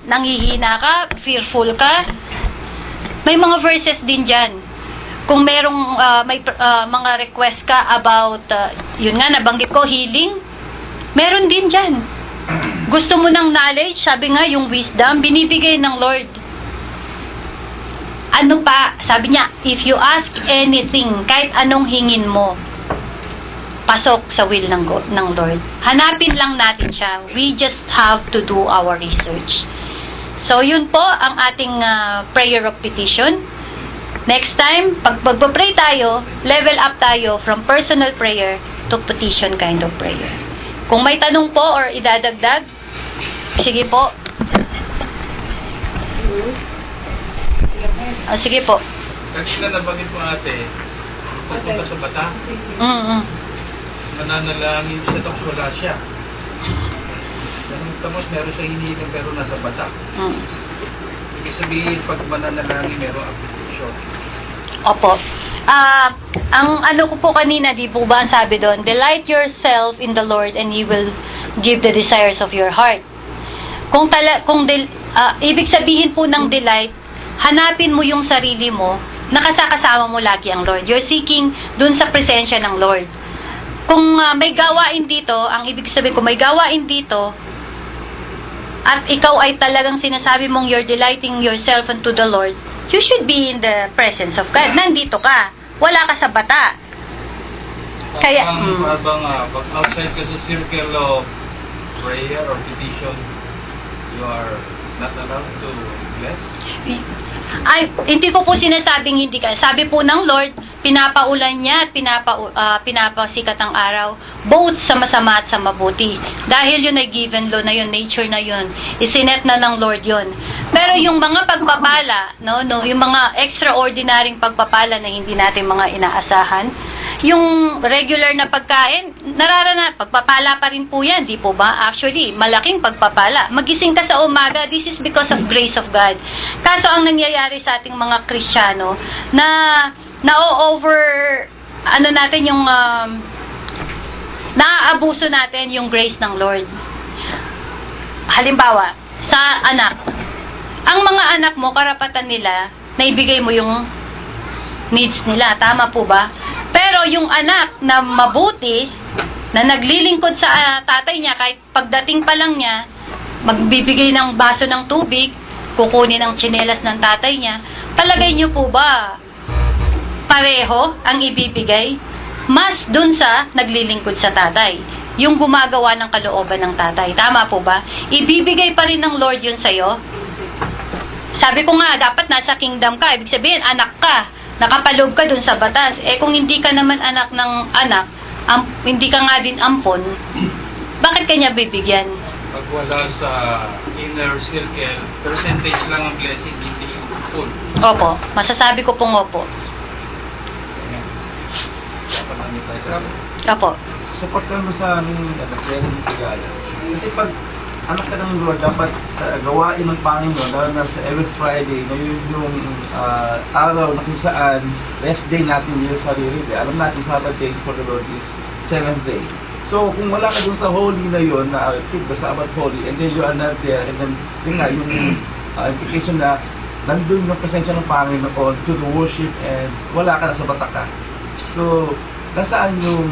nanghihina ka, fearful ka, may mga verses din dyan. Kung merong may mga request ka about, yun nga, nabanggit ko, healing, meron din dyan. Gusto mo ng knowledge, sabi nga, yung wisdom, binibigay ng Lord. Ano pa, sabi niya, if you ask anything, kahit anong hingin mo, pasok sa will ng Lord. Hanapin lang natin siya. We just have to do our research. So, yun po ang ating prayer of petition. Next time, pag magpa-pray tayo, level up tayo from personal prayer to petition kind of prayer. Kung may tanong po or idadagdag, sige po. Sige po. Kanina nabanggit mo ate, pupunta sa bata. mananalangin siya, tapos wala siya. Tapos meron siya hinihiling pero nasa batak. Ibig sabihin, pag mananalangin, meron application. Opo. Ang ano ko po kanina, di po ba ang sabi doon, delight yourself in the Lord and He will give the desires of your heart. Ibig sabihin po ng delight, hanapin mo yung sarili mo, nakasakasama mo lagi ang Lord. You're seeking dun sa presensya ng Lord. Kung may gawain dito, ang ibig sabihin ko, may gawain dito, at ikaw ay talagang sinasabi mong you're delighting yourself unto the Lord, you should be in the presence of God. Nandito ka. Wala ka sa bata. Kaya, Pag outside ka sa circle of prayer or petition, you are not allowed to bless? ay, hindi ko po sinasabing hindi ka. Sabi po ng Lord, pinapaulan niya at pinapasikat ang araw, both sa masama at sa mabuti. Dahil yun ay given law na yun, nature na yun, isinet na ng Lord yun. Pero yung mga pagpapala, yung mga extraordinary pagpapala na hindi natin mga inaasahan, yung regular na pagkain, pagpapala pa rin po yan, di po ba? Actually, malaking pagpapala. Magising ka sa umaga, this is because of grace of God. Kaso ang nangyayari sa ating mga Kristiyano, natin yung, naaabuso natin yung grace ng Lord. Halimbawa, sa anak. Ang mga anak mo, karapatan nila, na ibigay mo yung needs nila. Tama po ba? Pero yung anak na mabuti, na naglilingkod sa tatay niya, kahit pagdating pa lang niya, magbibigay ng baso ng tubig, kukunin ang tsinelas ng tatay niya, palagay niyo po ba, pareho ang ibibigay? Mas dun sa naglilingkod sa tatay. Yung gumagawa ng kalooban ng tatay. Tama po ba? Ibibigay pa rin ng Lord yun sa'yo. Sabi ko nga, dapat nasa kingdom ka. Ibig sabihin, anak ka. Nakapaloob ka dun sa batas. Kung hindi ka naman anak ng anak, hindi ka nga din ampon, bakit kanya bibigyan? Pag wala sa inner circle, percentage lang ang blessing, hindi yung full. Opo. Masasabi ko pong opo. Opo. Support ka mo sa aming kaya ng tigaya. Kasi pag anak ka ng Lord, dapat sa gawain ng Panginoon, lalo na sa every Friday, na yun yung araw na kung saan rest day natin yung sarili. Alam natin, Sabbath day for the Lord is 7th day. So, kung wala ka dun sa holy na yun, na keep the Sabbath holy, and then you are not there, and then yung implication na nandun yung presensya ng Panginoon to the worship, and wala ka na sa bataka. So, nasaan yung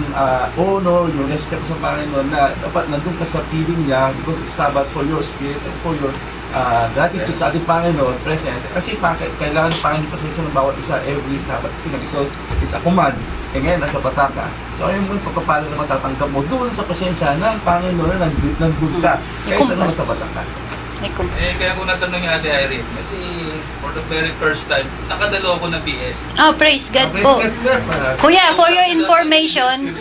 honor, yung respect sa Panginoon na dapat nandun ka sa piling niya because it's Sabbath for your spirit and for your gratitude sa ating Panginoon, presence. Kasi kailangan ng Panginoon presensya ng bawat isa every Sabbath kasi because it's a command. Ngayon, nasa bata ka. So, ayun mo yung pagpapala na matatanggap mo doon sa presensya ng Panginoon na nandun ka. Kaya sa nasa bata ka. Kaya kung natanong yung Ate Irene, kasi for the very first time, nakadalo ako ng BS. Oh, praise God po. Kuya, for your information,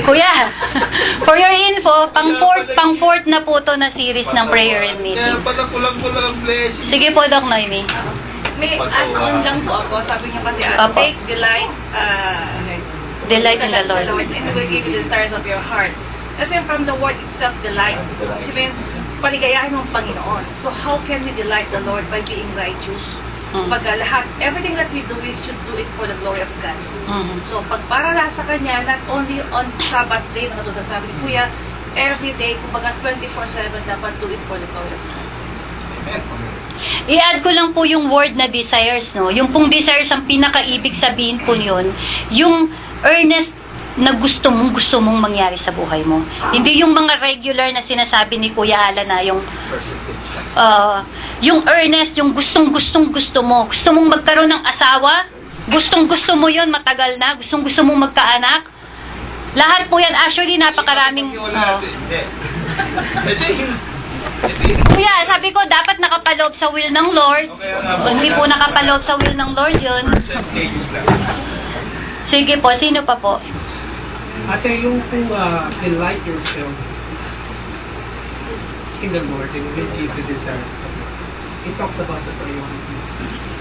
for your info, pang fourth na po to na series ng prayer and meeting. Kaya pala kulang-kulang ang blessing. Sige po, Doc Noemi. May add-on lang po ako. Sabi niyo kasi, Opo. take delight, Delight in the Lord. And He will give you the desires of your heart. Kasi from the word itself, delight, it means paligayahin mo ang Panginoon. So how can we delight the Lord? By being righteous. Pag everything that we do, we should do it for the glory of God. So pag para sa Kanya, not only on Sabbath day, nakatulad sabi ni Kuya, every day, kumbaga 24/7, dapat do it for the glory of God. I-add ko lang po yung word na desires, no? Yung pong desires, ang pinakaibig sabihin po yun, yung earnest na gusto mong mangyari sa buhay mo. Hindi yung mga regular na sinasabi ni Kuya Alan na yung yung earnest, yung gusto mo. Gusto mong magkaroon ng asawa, gusto mo yun, matagal na, gusto mong magkaanak. Lahat po yan, actually, napakaraming... Kuya, sabi ko, dapat nakapaloob sa will ng Lord. Hindi po nakapaloob sa will ng Lord yun. Sige po, sino pa po? Ate, yung delight yourself in the Lord and will give the desires of the Lord. It talks about the priorities.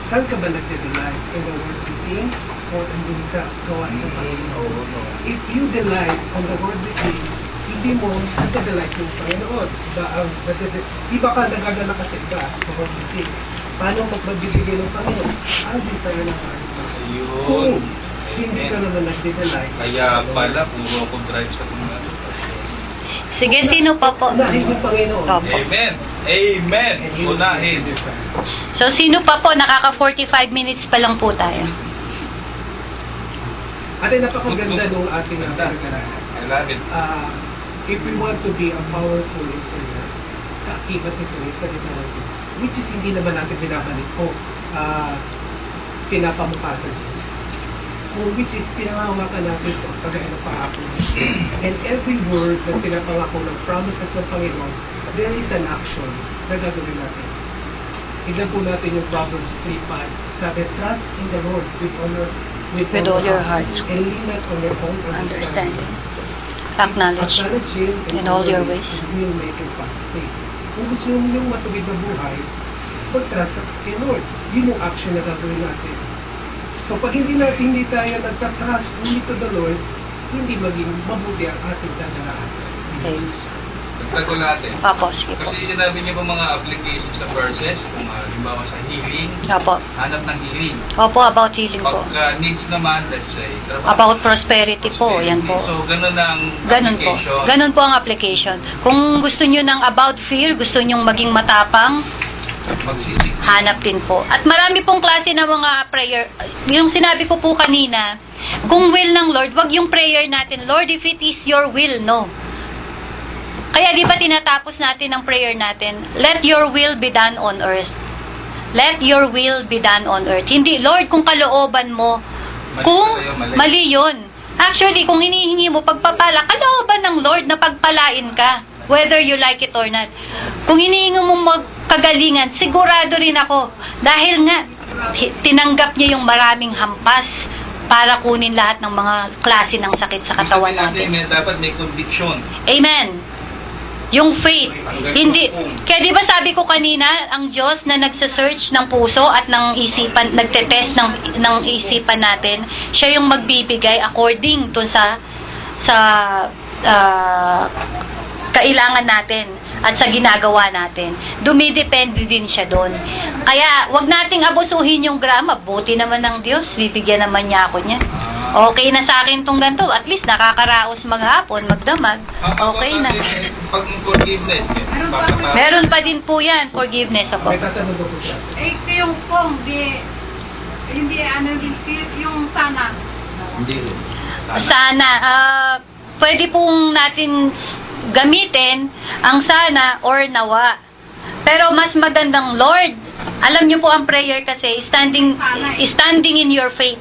Saan ka ba nagde-delight? In the Word 15? important dun sa gawain ng Panginoon. If you delight on the worldly thing, hindi mo nagdadelight yung Panginoon. Iba ka nagagana ka sa iba, sa worldly thing. Paano magbibigay ng Panginoon? Ang desire ng Panginoon. Kung Yun. hindi ka naman nagdadelight. Kaya pala, puro ko drive sa kung ano. Sige, sino pa po? Unahin yung Panginoon. Opo. Amen. Amen. And He will Unahin. give you desire. So, sino pa po? Nakaka 45 minutes pa lang po tayo. Ate, napakaganda nung ating pinag-aralan. I love it. If we want to be a powerful leader, kaakibat ito yung salita ng Diyos. Which is hindi naman natin binabalik o pinapamukha sa Diyos. Which is pinangangawakan natin ito kagaya ng pangako. And every word na pinapangako ng promises ng Panginoon, there is an action na gagawin natin. Tignan po natin yung Proverbs 3:5. Sabi, trust in the Lord with all your heart and lean not on your own understanding. Acknowledge Acknowledge Him in all your ways. and He will make your path straight. Kung gusto nyo matuwid na buhay, mag-trust ka kay Lord. Yun yung action na gagawin natin. So pag hindi tayo nagtatrust only to the Lord, hindi maging mabuti ang ating dadaan. Okay. Dagdag ko natin. Opo, sige po. Kasi sinabi niyo pa mga applications sa verses, kung halimbawa sa healing, Opo. hanap ng healing. Opo, about healing po. Pag needs naman, let's say, trabaho. About prosperity po, yan po. So, ganun ang Ganun po. application. Ganun po ang application. Kung gusto nyo ng about fear, gusto nyo maging matapang, Magsisik. hanap din po. At marami pong klase ng mga prayer. Yung sinabi ko po kanina, kung will ng Lord, wag yung prayer natin, Lord, if it is your will, no. Kaya di ba tinatapos natin ang prayer natin, let your will be done on earth. Let your will be done on earth. Hindi, Lord, kung kalooban mo, Mali kung pala yun, mali. mali yun. Actually, kung hinihingi mo pagpapala, kalooban ng Lord na pagpalain ka, whether you like it or not. Kung hinihingi mo magkagalingan, sigurado rin ako, dahil nga, tinanggap niya yung maraming hampas para kunin lahat ng mga klase ng sakit sa katawan Sabi natin. natin, dapat may conviction. Amen. Yung faith. Hindi. Kaya di ba sabi ko kanina, ang Diyos na nagsa-search ng puso at ng isipan, nagte-test ng isipan natin, siya yung magbibigay according to sa kailangan natin at sa ginagawa natin. Dumidepende din siya doon. Kaya, wag nating abusuhin yung grama. Buti naman ng Diyos, bibigyan naman niya ako niya. Okay na sa akin tong ganito. At least nakakaraos maghapon, magdamag. Okay na. Pag forgiveness, Meron pa din po yan, forgiveness ako. May tatanong ko po siya. Yung kung hindi yung sana. Hindi rin. Sana, pwede pong natin gamitin ang sana or nawa. Pero mas magandang Lord, alam niyo po ang prayer kasi, standing in your faith.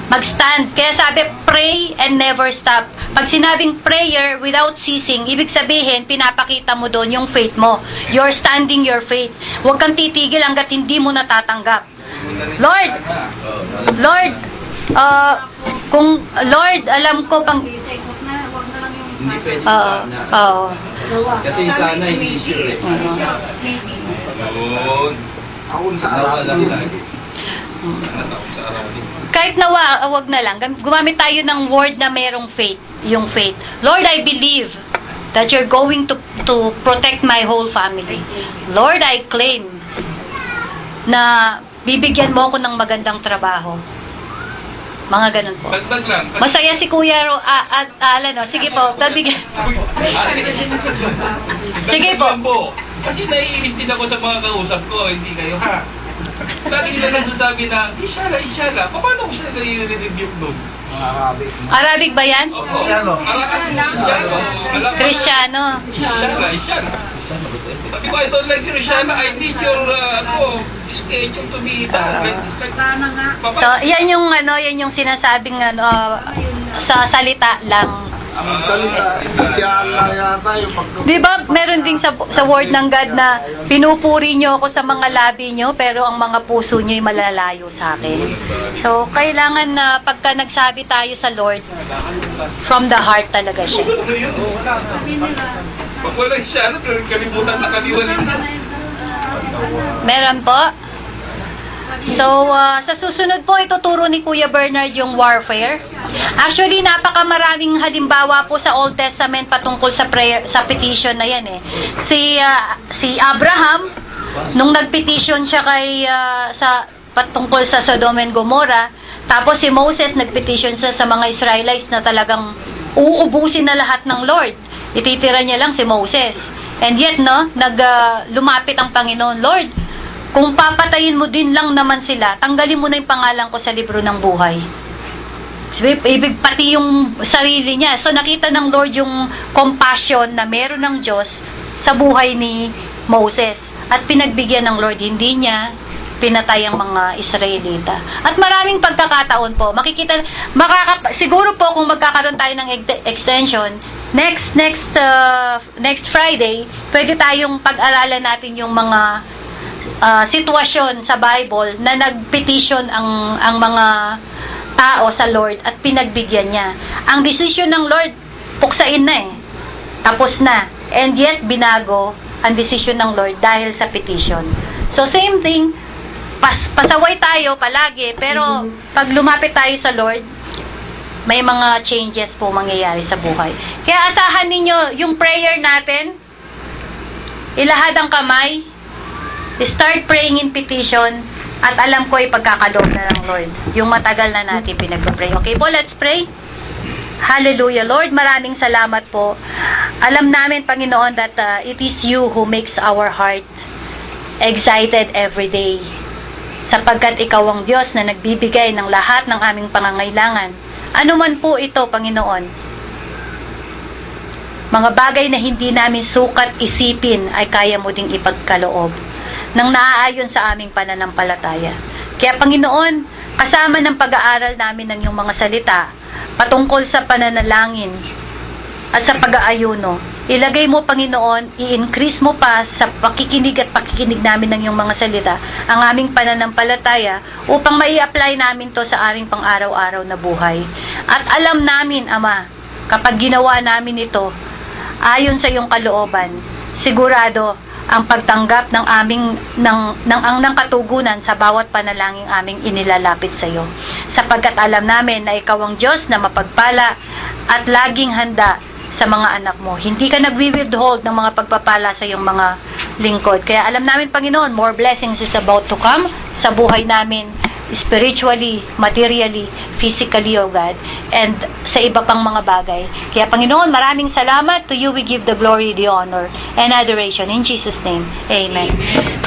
Mag-stand. Kaya sabi, pray and never stop. Pag sinabing prayer without ceasing, ibig sabihin, pinapakita mo doon yung faith mo. You're standing your faith. Huwag kang titigil hanggat hindi mo natatanggap. Lord, kung Lord, alam ko pang... Hindi pwede Oo. Oo. Kasi sana hindi sure eh. Yun. Ako sa araw lang lagi. Natapos sa araw din. Kahit wag na lang. Gumamit tayo ng word na merong faith. Yung faith. Lord, I believe that you're going to protect my whole family. Lord, I claim na bibigyan mo ako ng magandang trabaho. Mga ganun po. Dagdag lang. Masaya si Kuya Alan, no? Sige po, tabigyan. Sige po. Kasi naiinis din ako sa mga kausap ko, hindi kayo ha. Lagi nila nagsasabi na, Ishala. Paano ko sila nire-review doon? Mga Arabic. Arabic ba yan? Cristiano. Kristyano. Ishala. Sabi ko, I don't like you, Ishala. I need your schedule to be balanced. It's like, So, yan yung sinasabing sa salita lang. Ang salita, Cristiano yata yung pagkakita. Di ba, meron ding sa word ng God na pinupuri nyo ako sa mga labi nyo, pero ang mga puso nyo ay malalayo sa akin. So, kailangan na pagka nagsabi tayo sa Lord, from the heart talaga siya. pag wala Ishala, kalimutan na kaliwan nila. Meron po? So, sa susunod po, ituturo ni Kuya Bernard yung warfare. Actually, napakamaraming halimbawa po sa Old Testament patungkol sa prayer, sa petition na yan eh. Si Abraham, nung nagpetition siya kay patungkol sa Sodom and Gomorrah, tapos si Moses nagpetition siya sa mga Israelites na talagang uubusin na lahat ng Lord. Ititira niya lang si Moses. And yet, lumapit ang Panginoon, Lord, kung papatayin mo din lang naman sila, tanggalin mo na yung pangalan ko sa libro ng buhay. Ibig pati yung sarili niya. So nakita ng Lord yung compassion na meron ng Diyos sa buhay ni Moses. At pinagbigyan ng Lord, hindi niya pinatay ang mga Israelita. At maraming pagkakataon po, siguro po kung magkakaroon tayo ng extension, next Friday, pwede tayong pag-aralan natin yung mga sitwasyon sa Bible na nagpetition ang mga tao sa Lord at pinagbigyan niya. Ang desisyon ng Lord, puksain na eh. Tapos na. And yet, binago ang desisyon ng Lord dahil sa petition. So, same thing, pasaway tayo palagi, pero pag lumapit tayo sa Lord, may mga changes po mangyayari sa buhay. Kaya asahan ninyo, yung prayer natin, ilahad ang kamay, start praying in petition, at alam ko ipagkakaloob na ng Lord. Yung matagal na natin pinagpapray. Okay po, let's pray. Hallelujah. Lord, maraming salamat po. Alam namin, Panginoon, that it is you who makes our heart excited every day. Sapagkat ikaw ang Diyos na nagbibigay ng lahat ng aming pangangailangan. Ano man po ito, Panginoon. Mga bagay na hindi namin sukat isipin ay kaya mo ding ipagkaloob nang naaayon sa aming pananampalataya. Kaya Panginoon, kasama ng pag-aaral namin ng iyong mga salita patungkol sa pananalangin at sa pag-aayuno, ilagay mo, Panginoon, i-increase mo pa sa pakikinig at pakikinig namin ng iyong mga salita ang aming pananampalataya upang mai-apply namin to sa aming pang-araw-araw na buhay. At alam namin, Ama, kapag ginawa namin ito ayon sa iyong kalooban, sigurado ang pagtanggap ng katugunan sa bawat panalangin aming inilalapit sa iyo. Sapagkat alam namin na ikaw ang Diyos na mapagpala at laging handa sa mga anak mo. Hindi ka nagwi-withhold ng mga pagpapala sa iyong mga lingkod. Kaya alam namin, Panginoon, more blessings is about to come sa buhay namin, spiritually, materially, physically, O God, and sa iba pang mga bagay. Kaya, Panginoon, maraming salamat. To you we give the glory, the honor, and adoration. In Jesus' name, Amen.